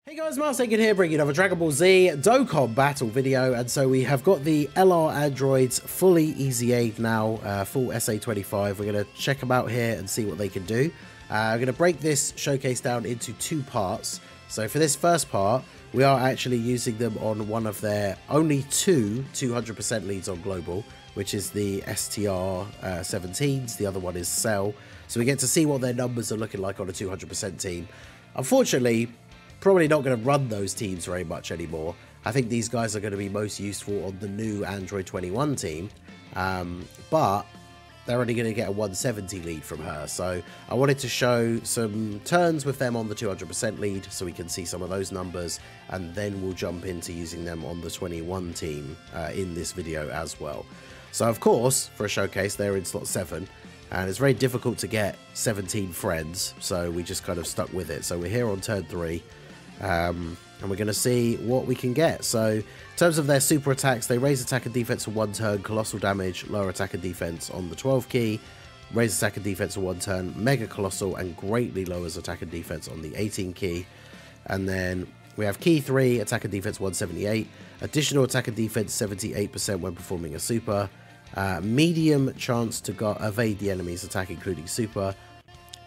Hey guys, Marstaken here, bringing another Dragon Ball Z Dokkan battle video, and so we have got the LR androids fully EZA'd now, full SA25. We're going to check them out here and see what they can do. I'm going to break this showcase down into two parts. So for this first part, we are actually using them on one of their only two 200% leads on global, which is the STR 17s. The other one is Cell. So we get to see what their numbers are looking like on a 200% team. Unfortunately, probably not going to run those teams very much anymore. I think these guys are going to be most useful on the new Android 21 team, but they're only going to get a 170 lead from her. So I wanted to show some turns with them on the 200% lead so we can see some of those numbers, and then we'll jump into using them on the 21 team in this video as well. So of course, for a showcase, they're in slot 7. And it's very difficult to get 17 friends, so we just kind of stuck with it. So we're here on turn 3, and we're going to see what we can get. So in terms of their super attacks, they raise attack and defense for 1 turn, colossal damage, lower attack and defense on the 12 key, raise attack and defense for 1 turn, mega colossal, and greatly lowers attack and defense on the 18 key. And then we have key 3, attack and defense 178, additional attack and defense 78% when performing a super. Medium chance to evade the enemy's attack including super,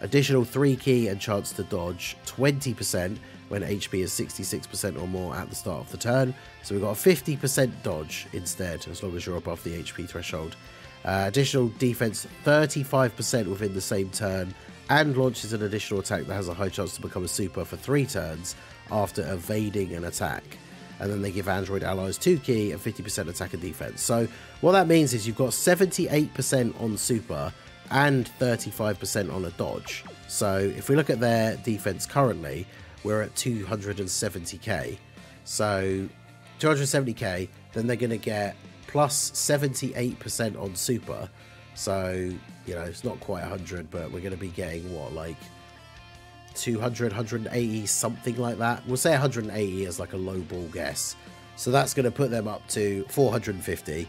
additional 3 key and chance to dodge 20% when HP is 66% or more at the start of the turn. So we've got a 50% dodge instead, as long as you're above the HP threshold. Additional defense 35% within the same turn, and launches an additional attack that has a high chance to become a super for 3 turns after evading an attack. And then they give Android allies 2 key and 50% attack and defense. So what that means is you've got 78% on super and 35% on a dodge. So if we look at their defense currently, we're at 270k. So 270k, then they're going to get plus 78% on super. So, you know, it's not quite 100, but we're going to be getting what, like 200, 180, something like that. We'll say 180 as like a low ball guess. So that's going to put them up to 450.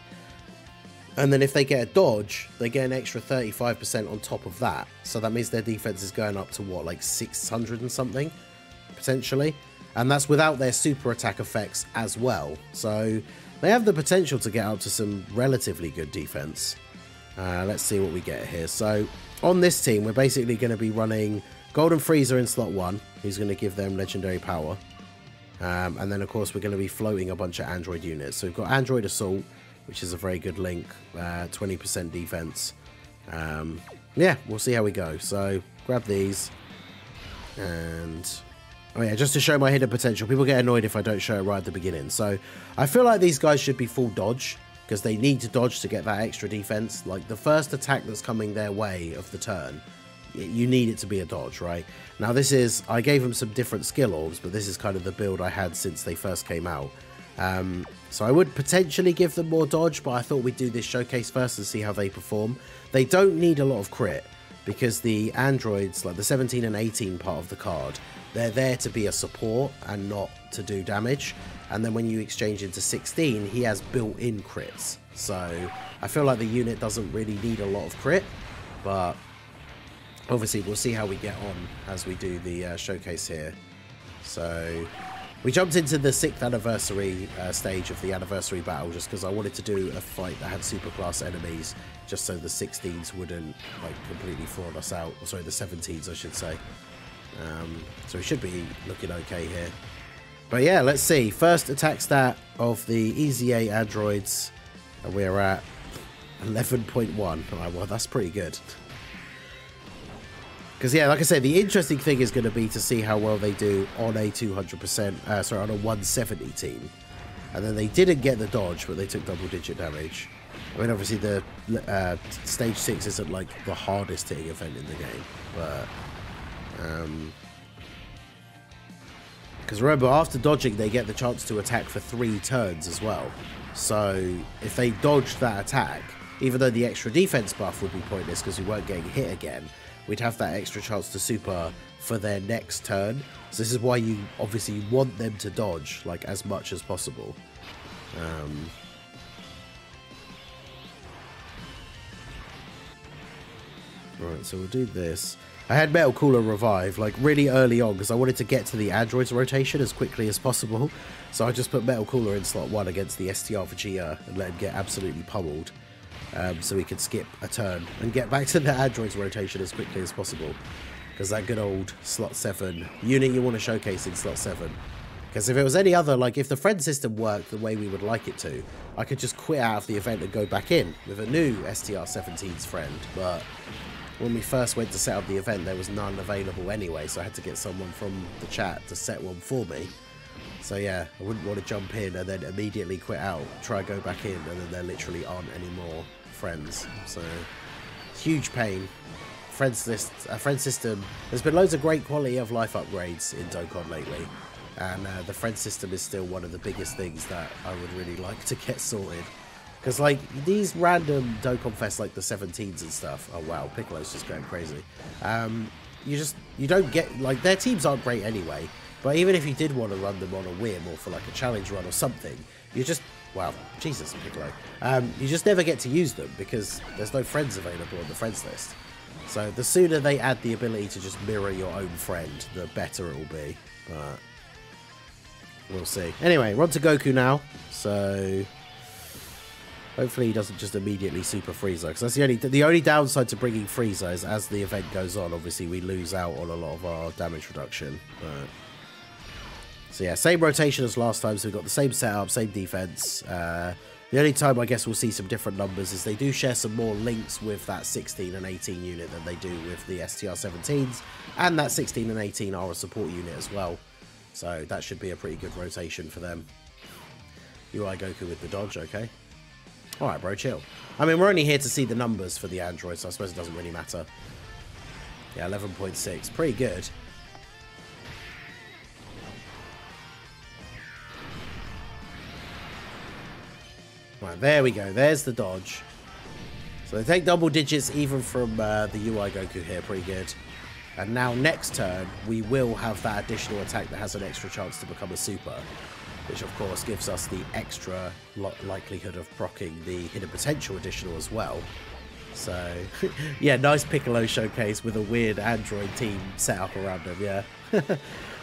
And then if they get a dodge, they get an extra 35% on top of that. So that means their defense is going up to what, like 600 and something, potentially. And that's without their super attack effects as well. So they have the potential to get up to some relatively good defense. Let's see what we get here. So on this team, we're basically going to be running Golden Frieza in slot 1, who's going to give them legendary power. And then, of course, we're going to be floating a bunch of Android units. So we've got Android Assault, which is a very good link, 20% defense. Yeah, we'll see how we go. So grab these. And, oh yeah, just to show my hidden potential. People get annoyed if I don't show it right at the beginning. So I feel like these guys should be full dodge, because they need to dodge to get that extra defense. Like, the first attack that's coming their way of the turn, you need it to be a dodge, right? Now this is, I gave them some different skill orbs, but this is kind of the build I had since they first came out. So I would potentially give them more dodge, but I thought we'd do this showcase first and see how they perform. They don't need a lot of crit, because the androids, like the 17 and 18 part of the card, they're there to be a support and not to do damage. And then when you exchange into 16, he has built-in crits. So I feel like the unit doesn't really need a lot of crit, but obviously we'll see how we get on as we do the showcase here. So we jumped into the 6th anniversary stage of the anniversary battle just because I wanted to do a fight that had superclass enemies, just so the 16s wouldn't like completely fraud us out. Or sorry, the 17s I should say. So we should be looking okay here. But yeah, let's see. First attack stat of the EZA androids, and we're at 11.1. Alright, well that's pretty good. Because, yeah, like I said, the interesting thing is going to be to see how well they do on a 200%, sorry, on a 170 team. And then they didn't get the dodge, but they took double-digit damage. I mean, obviously, the stage 6 isn't, like, the hardest hitting event in the game. But, because remember, after dodging, they get the chance to attack for 3 turns as well. So, if they dodged that attack, even though the extra defense buff would be pointless because we weren't getting hit again, we'd have that extra chance to super for their next turn. So this is why you obviously want them to dodge like as much as possible. Right, so we'll do this. I had Metal Cooler revive, like, really early on, because I wanted to get to the androids rotation as quickly as possible. So I just put Metal Cooler in slot 1 against the STR Vegeta and let him get absolutely pummeled. So he could skip a turn and get back to the androids rotation as quickly as possible. Because that good old slot 7 unit you want to showcase in slot 7. Because if it was any other, like, if the friend system worked the way we would like it to, I could just quit out of the event and go back in with a new STR-17's friend. But when we first went to set up the event, there was none available anyway, so I had to get someone from the chat to set one for me. So yeah, I wouldn't want to jump in and then immediately quit out, try go back in, and then there literally aren't any more friends. So, huge pain. Friends list, friend system. There's been loads of great quality of life upgrades in Dokkan lately, and the friend system is still one of the biggest things that I would really like to get sorted. Because, like, these random Dokkan Fest, like the 17s and stuff, oh wow, Piccolo's just going crazy. You don't get, like, their teams aren't great anyway, but even if you did want to run them on a whim or for, like, a challenge run or something, you just, wow, Jesus, Piccolo. You just never get to use them because there's no friends available on the friends list. So the sooner they add the ability to just mirror your own friend, the better it will be. But we'll see. Anyway, we're on to Goku now. So hopefully he doesn't just immediately super Frieza, because that's the only downside to bringing Frieza is as the event goes on, obviously we lose out on a lot of our damage reduction. But so yeah, same rotation as last time, so we've got the same setup, same defense. The only time I guess we'll see some different numbers is they do share some more links with that 16 and 18 unit than they do with the STR-17s, and that 16 and 18 are a support unit as well. So that should be a pretty good rotation for them. UI Goku with the dodge, okay. Alright bro, chill. I mean, we're only here to see the numbers for the android, so I suppose it doesn't really matter. Yeah, 11.6, pretty good. Right, there we go. There's the dodge. So they take double digits even from the UI Goku here. Pretty good. And now next turn, we will have that additional attack that has an extra chance to become a super. Which, of course, gives us the extra likelihood of proccing the hidden potential additional as well. So, yeah, nice Piccolo showcase with a weird android team set up around him, yeah.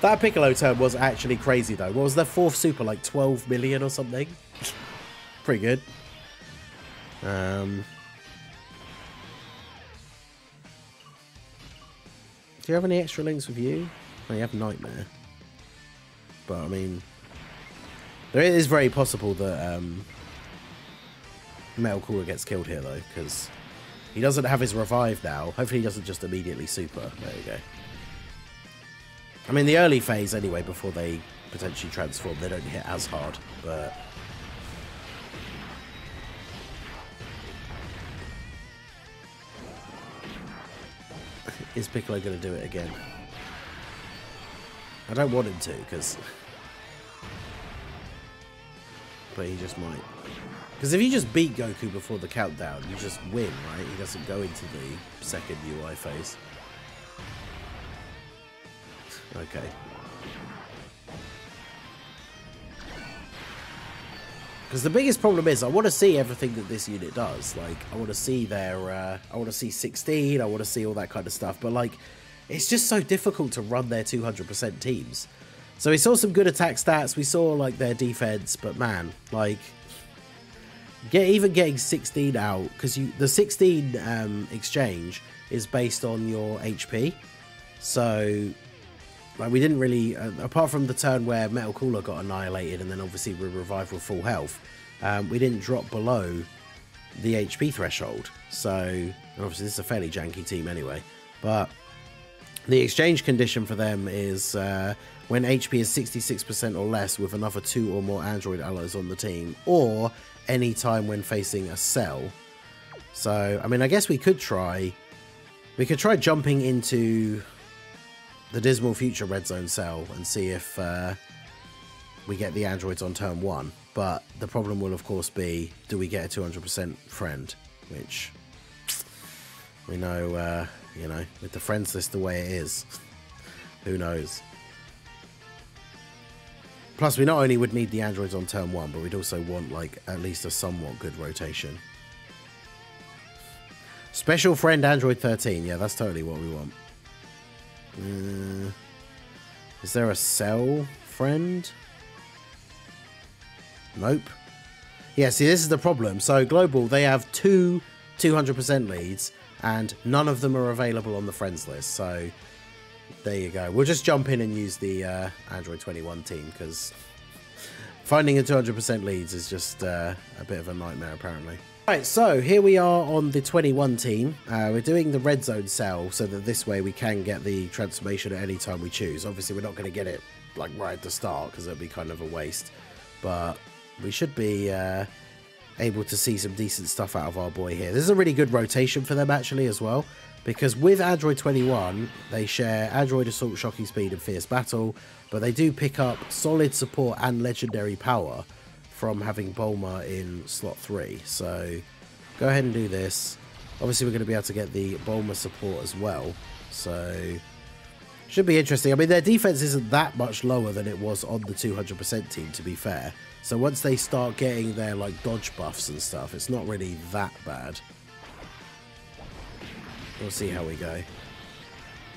That Piccolo turn was actually crazy, though. What was their fourth super, like 12 million or something? Pretty good. Do you have any extra links with you? Oh, you have Nightmare. But, I mean, it is very possible that Metal Cooler gets killed here, though, because he doesn't have his revive now. Hopefully he doesn't just immediately super. There you go. I mean, the early phase, anyway, before they potentially transform, they don't hit as hard, but is Piccolo going to do it again? I don't want him to, but he just might. Because if you just beat Goku before the countdown, you just win, right? He doesn't go into the second UI phase. Okay. Because the biggest problem is I want to see everything that this unit does. Like, I want to see their, I want to see 16, I want to see all that kind of stuff. But, like, it's just so difficult to run their 200% teams. So we saw some good attack stats, we saw, like, their defense, but man, like, even getting 16 out, because the 16 exchange is based on your HP. So, like, we didn't really, apart from the turn where Metal Cooler got annihilated and then obviously we revived with full health, we didn't drop below the HP threshold. So, obviously this is a fairly janky team anyway, but the exchange condition for them is when HP is 66% or less with another 2 or more android allies on the team, or any time when facing a cell. So, I mean, I guess we could try jumping into the Dismal Future Red Zone cell and see if we get the androids on turn 1. But the problem will, of course, be, do we get a 200% friend? Which, we know, you know, with the friends list the way it is, who knows? Plus, we not only would need the androids on turn 1, but we'd also want, like, at least a somewhat good rotation. Special friend android 13. Yeah, that's totally what we want. Is there a Cell friend? Nope. Yeah, see, this is the problem. So Global, they have two 200% leads, and none of them are available on the friends list. So there you go. We'll just jump in and use the Android 21 team, because finding a 200% leads is just a bit of a nightmare, apparently. Right, so here we are on the 21 team. We're doing the red zone cell so that this way we can get the transformation at any time we choose. Obviously, we're not going to get it like right at the start because it'll be kind of a waste. But we should be able to see some decent stuff out of our boy here. This is a really good rotation for them actually as well, because with Android 21, they share Android Assault, Shocking Speed and Fierce Battle, but they do pick up solid support and legendary power from having Bulma in slot 3. So go ahead and do this. Obviously we're going to be able to get the Bulma support as well, so should be interesting. I mean, their defense isn't that much lower than it was on the 200% team, to be fair. So once they start getting their like dodge buffs and stuff, it's not really that bad. We'll see how we go.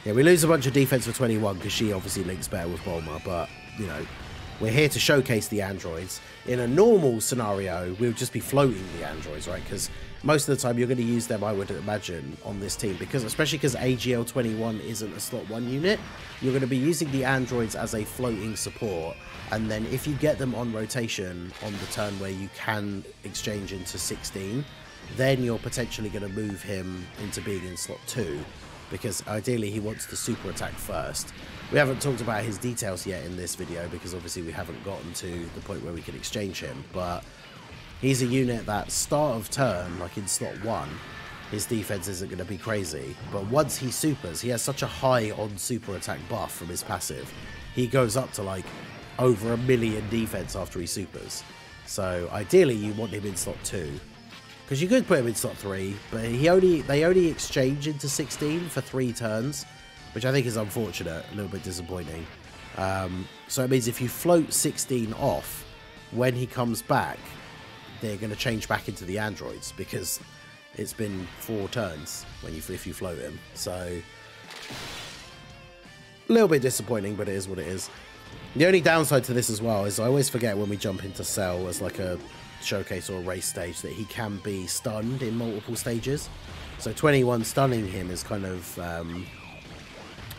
Yeah, we lose a bunch of defense for 21 because she obviously links better with Bulma, but you know, we're here to showcase the androids. In a normal scenario, we'll just be floating the androids, right? Because most of the time you're going to use them, I would imagine, on this team, because especially because AGL 21 isn't a slot 1 unit, you're going to be using the androids as a floating support, and then if you get them on rotation on the turn where you can exchange into 16, then you're potentially going to move him into being in slot 2, because ideally he wants to super attack first. We haven't talked about his details yet in this video because obviously we haven't gotten to the point where we can exchange him, but he's a unit that start of turn, like in slot 1, his defense isn't going to be crazy, but once he supers, he has such a high on super attack buff from his passive, he goes up to like over 1 million defense after he supers. So ideally you want him in slot 2, because you could put him in slot 3, but they only exchange into 16 for 3 turns, which I think is unfortunate, a little bit disappointing. So it means if you float 16 off, when he comes back, they're going to change back into the androids, because it's been 4 turns if you float him. So a little bit disappointing, but it is what it is. The only downside to this as well is I always forget when we jump into Cell as like a showcase or a race stage that he can be stunned in multiple stages. So 21 stunning him is kind of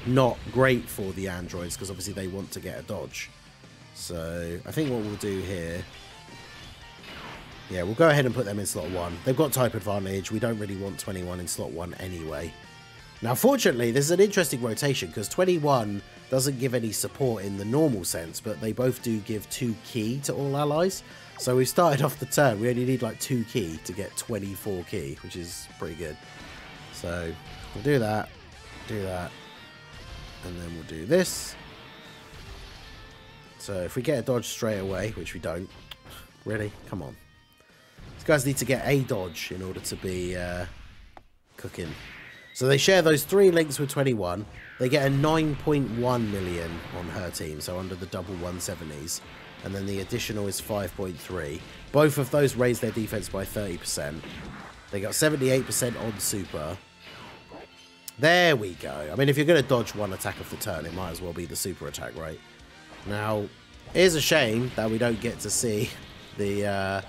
not great for the androids, because obviously they want to get a dodge. So I think what we'll do here, yeah, we'll go ahead and put them in slot 1. They've got type advantage. We don't really want 21 in slot 1 anyway. Now fortunately this is an interesting rotation, because 21 doesn't give any support in the normal sense, but they both do give 2 key to all allies. So we started off the turn, we only need like 2 key to get 24 key, which is pretty good. So we'll do that, and then we'll do this. So if we get a dodge straight away, which we don't, really, come on. These guys need to get a dodge in order to be cooking. So they share those 3 links with 21. They get a 9.1 million on her team, so under the double 170s. And then the additional is 5.3. Both of those raise their defense by 30%. They got 78% on super. There we go. I mean, if you're going to dodge 1 attack of the turn, it might as well be the super attack, right? Now, it is a shame that we don't get to see the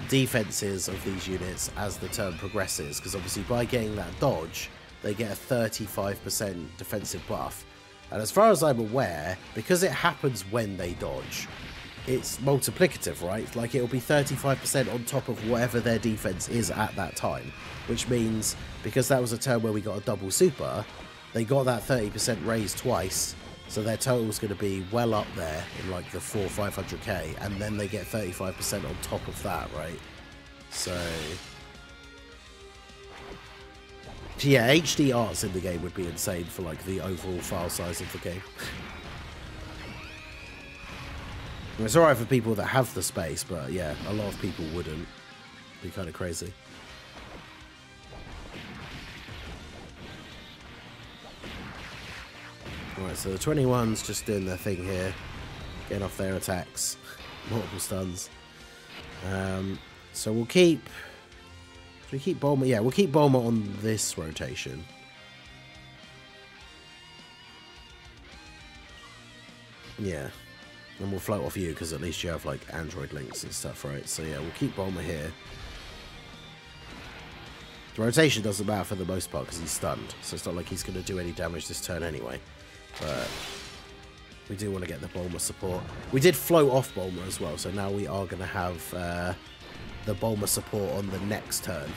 defenses of these units as the turn progresses, because obviously by getting that dodge, they get a 35% defensive buff. And as far as I'm aware, because it happens when they dodge, it's multiplicative, right? Like it'll be 35% on top of whatever their defense is at that time, which means because that was a turn where we got a double super, they got that 30% raise twice, so their total is going to be well up there in like the 400-500k, and then they get 35% on top of that, right? So yeah, HD arts in the game would be insane for like the overall file size of the game. It's alright for people that have the space, but yeah, a lot of people wouldn't. It'd be kind of crazy. Alright, so the 21's just doing their thing here, getting off their attacks, multiple stuns. So we'll keep... Should we keep Bulma? Yeah, we'll keep Bulma on this rotation. Yeah. And we'll float off you, because at least you have, like, Android links and stuff, right? So, yeah, we'll keep Bulma here. The rotation doesn't matter for the most part, because he's stunned. So it's not like he's going to do any damage this turn anyway. But we do want to get the Bulma support. We did float off Bulma as well, so now we are going to have the Bulma support on the next turn.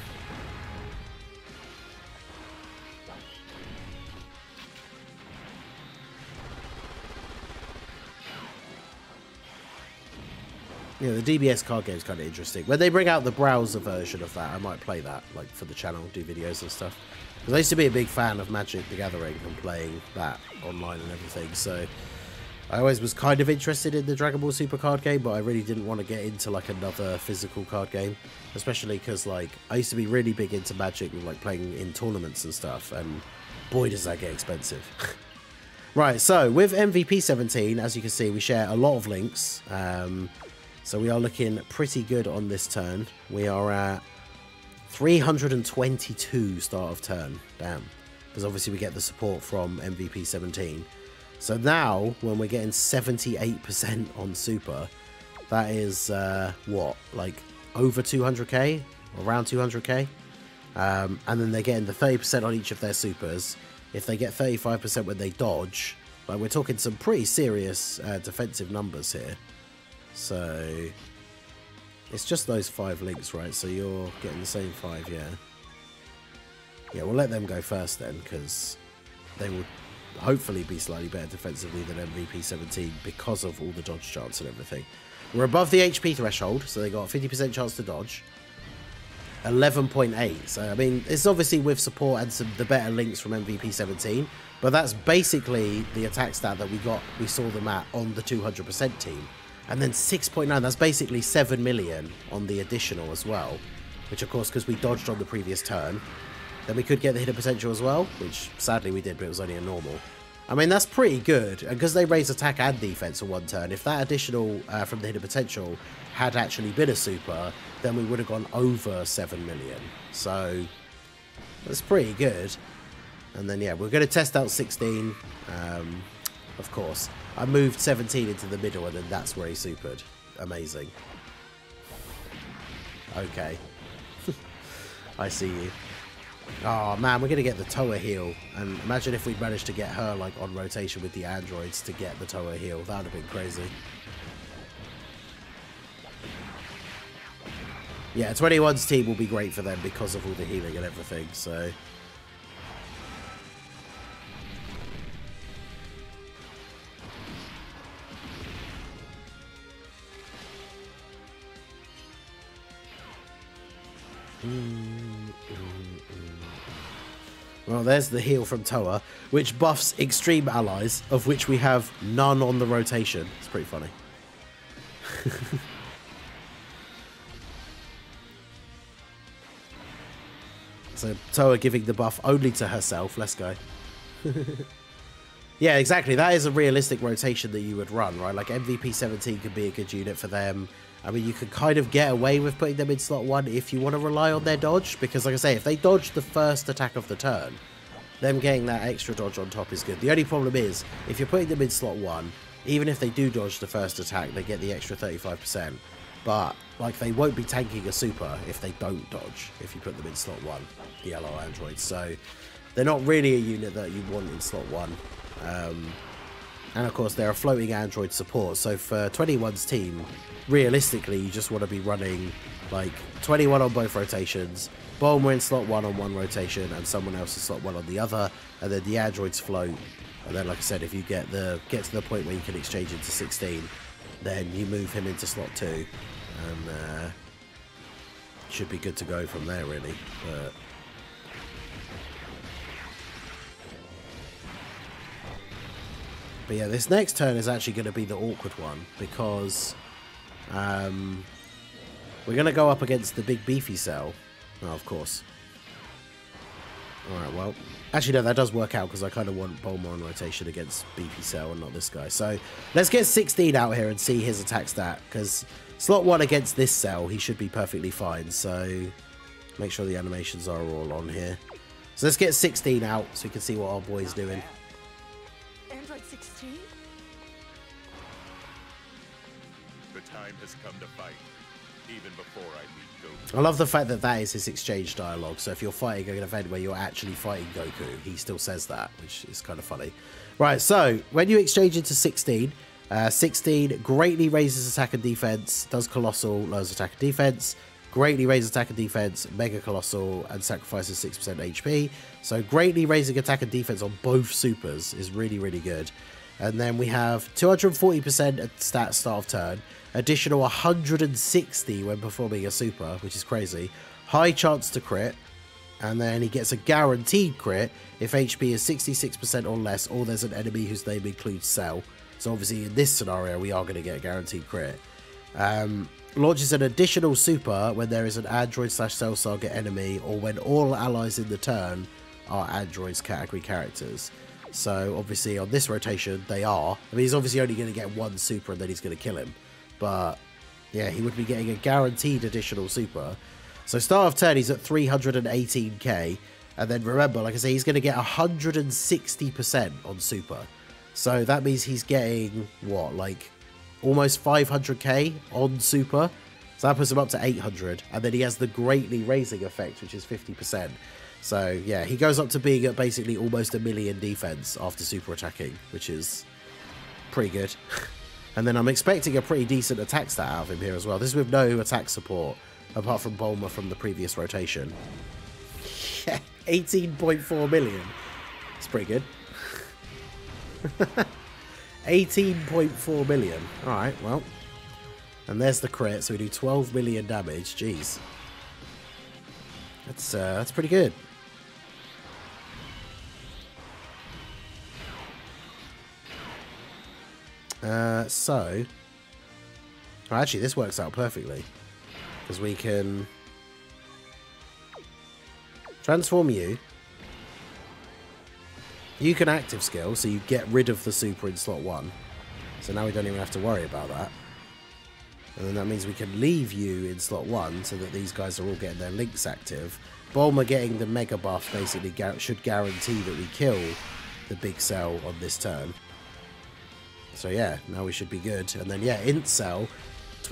Yeah, the DBS card game is kind of interesting. When they bring out the browser version of that, I might play that, like, for the channel, do videos and stuff. Because I used to be a big fan of Magic the Gathering and playing that online and everything, so I always was kind of interested in the Dragon Ball Super card game, but I really didn't want to get into, like, another physical card game. Especially because, like, I used to be really big into Magic and, like, playing in tournaments and stuff, and boy, does that get expensive. Right, so with MVP 17, as you can see, we share a lot of links. So we are looking pretty good on this turn. We are at 322 start of turn. Damn. Because obviously we get the support from MVP 17. So now, when we're getting 78% on Super, that is, what? Like, over 200k? Around 200k? And then they're getting the 30% on each of their Supers. If they get 35% when they dodge, like, we're talking some pretty serious defensive numbers here. So it's just those 5 links, right? So you're getting the same 5, yeah. Yeah, we'll let them go first then, because they will hopefully be slightly better defensively than MVP 17 because of all the dodge chance and everything. We're above the HP threshold, so they got a 50% chance to dodge. 11.8. So, I mean, it's obviously with support and the better links from MVP 17, but that's basically the attack stat that we saw them at on the 200% team. And then 6.9, that's basically 7 million on the additional as well. Which, of course, because we dodged on the previous turn, then we could get the hidden potential as well, which sadly we did, but it was only a normal. I mean, that's pretty good. And because they raised attack and defense for one turn, if that additional from the hidden potential had actually been a super, then we would have gone over 7 million. So that's pretty good. And then, yeah, we're going to test out 16. Of course, I moved 17 into the middle, and then that's where he supered. Amazing. Okay. I see you. Oh, man, we're going to get the Toa heal. And imagine if we'd managed to get her, like, on rotation with the androids to get the Toa heal. That would have been crazy. Yeah, 21's team will be great for them because of all the healing and everything, so... Well, there's the heal from Toa, which buffs extreme allies, of which we have none on the rotation. It's pretty funny. So Toa giving the buff only to herself. Let's go. Yeah, exactly. That is a realistic rotation that you would run, right? Like MVP 17 could be a good unit for them. I mean, you could kind of get away with putting them in slot 1 if you want to rely on their dodge. Because, like I say, if they dodge the first attack of the turn, them getting that extra dodge on top is good. The only problem is, if you're putting them in slot 1, even if they do dodge the first attack, they get the extra 35%. But, like, they won't be tanking a super if they don't dodge, if you put them in slot 1, the LR androids. So, they're not really a unit that you want in slot 1. And of course, they're a floating android support, so for 21's team, realistically, you just want to be running like 21 on both rotations, Bulma in slot 1 on one rotation, and someone else in slot 1 on the other, and then the androids float. And then, like I said, if you get to the point where you can exchange into 16, then you move him into slot 2, and should be good to go from there, really. But yeah, this next turn is actually going to be the awkward one, because we're going to go up against the big beefy cell. Oh, of course. Alright, well, actually no, that does work out, because I kind of want Bulma on rotation against beefy cell and not this guy. So let's get 16 out here and see his attack stat, because slot 1 against this cell, he should be perfectly fine. So make sure the animations are all on here. So let's get 16 out so we can see what our boy's doing. 16? The time has come to fight, even before I meet Goku. I love the fact that that is his exchange dialogue. So if you're fighting an event where you're actually fighting Goku, he still says that, which is kind of funny. Right, so when you exchange into 16, 16 greatly raises attack and defense, does colossal, lowers attack and defense, greatly raises attack and defense, mega colossal, and sacrifices 6% HP. So greatly raising attack and defense on both supers is really, really good. And then we have 240% at stat start of turn, additional 160 when performing a super, which is crazy, high chance to crit, and then he gets a guaranteed crit if HP is 66% or less, or there's an enemy whose name includes Cell. So obviously in this scenario we are going to get a guaranteed crit. Launches an additional super when there is an android/Cell Saga enemy, or when all allies in the turn are androids category characters. So obviously on this rotation they are. I mean, he's obviously only going to get one super and then he's going to kill him. But yeah, he would be getting a guaranteed additional super. So start of turn he's at 318k. And then remember, like I say, he's going to get 160% on super. So that means he's getting, what, like almost 500k on super. So that puts him up to 800. And then he has the greatly raising effect, which is 50%. So yeah, he goes up to being at basically almost 1 million defense after super attacking, which is pretty good. And then I'm expecting a pretty decent attack stat out of him here as well. This is with no attack support, apart from Bulma from the previous rotation. Yeah, 18.4 million. It's pretty good. 18.4 million. Alright, well. And there's the crit, so we do 12 million damage. Jeez. That's pretty good. So... Oh, actually, this works out perfectly. Because we can... transform you. You can active skill, so you get rid of the super in slot 1. So now we don't even have to worry about that. And then that means we can leave you in slot 1 so that these guys are all getting their links active. Bulma getting the mega buff basically should guarantee that we kill the big cell on this turn. So yeah, now we should be good. And then yeah, int cell.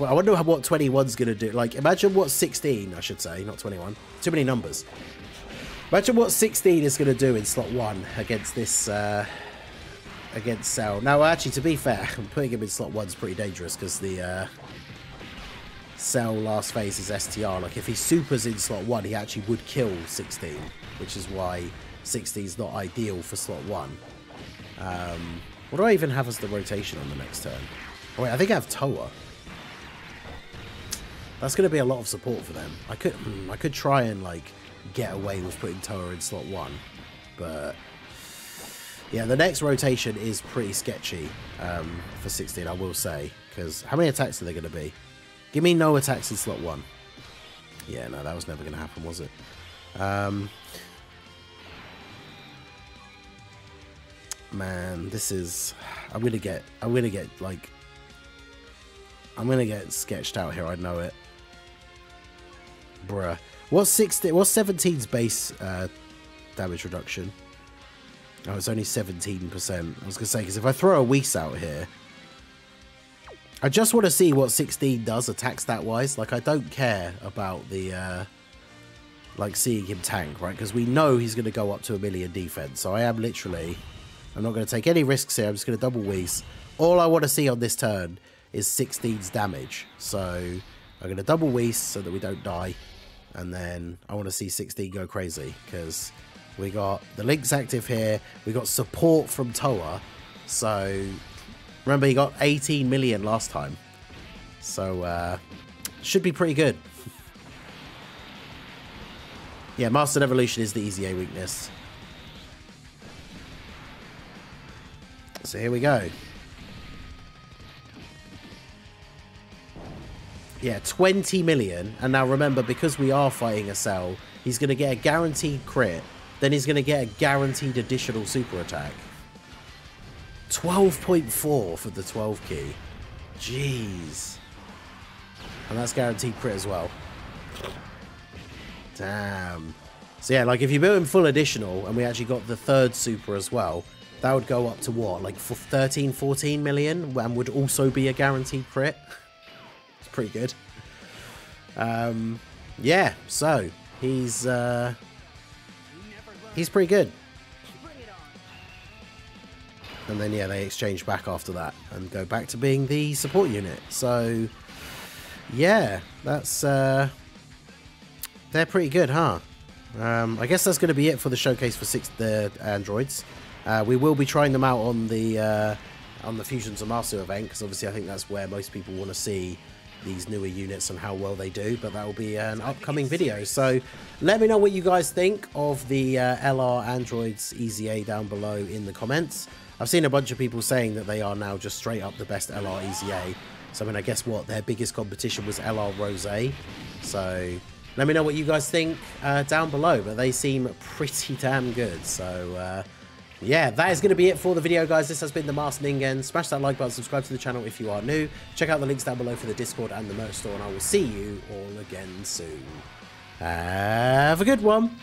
I wonder what 21's going to do. Like, imagine what 16, I should say, not 21. Too many numbers. Imagine what 16 is going to do in slot 1 against this, against Cell. Now, actually, to be fair, putting him in slot 1 is pretty dangerous because the Cell last phase is STR. Like, if he supers in slot 1, he actually would kill 16, which is why 16 is not ideal for slot 1. What do I even have as the rotation on the next turn? Oh, wait, I think I have Toa. That's going to be a lot of support for them. I could try and, like, get away with putting Toa in slot 1, but yeah, the next rotation is pretty sketchy for 16, I will say, because how many attacks are there going to be? Give me no attacks in slot 1. Yeah, no, that was never going to happen, was it? Man, this is... I'm gonna get sketched out here, I know it. Bruh. What's 17's base damage reduction? Oh, it's only 17%. I was gonna say, because if I throw a Whis out here, I just want to see what 16 does attack stat wise. Like, I don't care about the like seeing him tank, right? Because we know he's gonna go up to 1 million defense. So I am literally, I'm not gonna take any risks here. I'm just gonna double Whis. All I want to see on this turn is 16's damage. So I'm gonna double Whis so that we don't die. And then I want to see 16 go crazy, because we got the links active here. We got support from Toa. So remember, he got 18 million last time. So should be pretty good. Yeah, Mastered Evolution is the easy A weakness. So here we go. Yeah, 20 million. And now remember, because we are fighting a Cell, he's going to get a guaranteed crit. Then he's going to get a guaranteed additional super attack. 12.4 for the 12 key. Jeez. And that's guaranteed crit as well. Damn. So yeah, like if you build him full additional and we actually got the third super as well, that would go up to what? Like 13, 14 million, and would also be a guaranteed crit. It's pretty good. Yeah, so he's pretty good. And then yeah, they exchange back after that and go back to being the support unit. So yeah, that's they're pretty good, huh? I guess that's going to be it for the showcase for the androids. We will be trying them out on the Fusion Zamasu event, because obviously I think that's where most people want to see these newer units and how well they do, but that will be an upcoming video. So let me know what you guys think of the LR androids EZA down below in the comments. I've seen a bunch of people saying that they are now just straight up the best LR EZA. So I mean, I guess what their biggest competition was LR Rose. So let me know what you guys think down below, but they seem pretty damn good. So yeah, that is going to be it for the video, guys. This has been the Masked Ningen. Smash that like button, subscribe to the channel if you are new. Check out the links down below for the Discord and the merch store, and I will see you all again soon. Have a good one.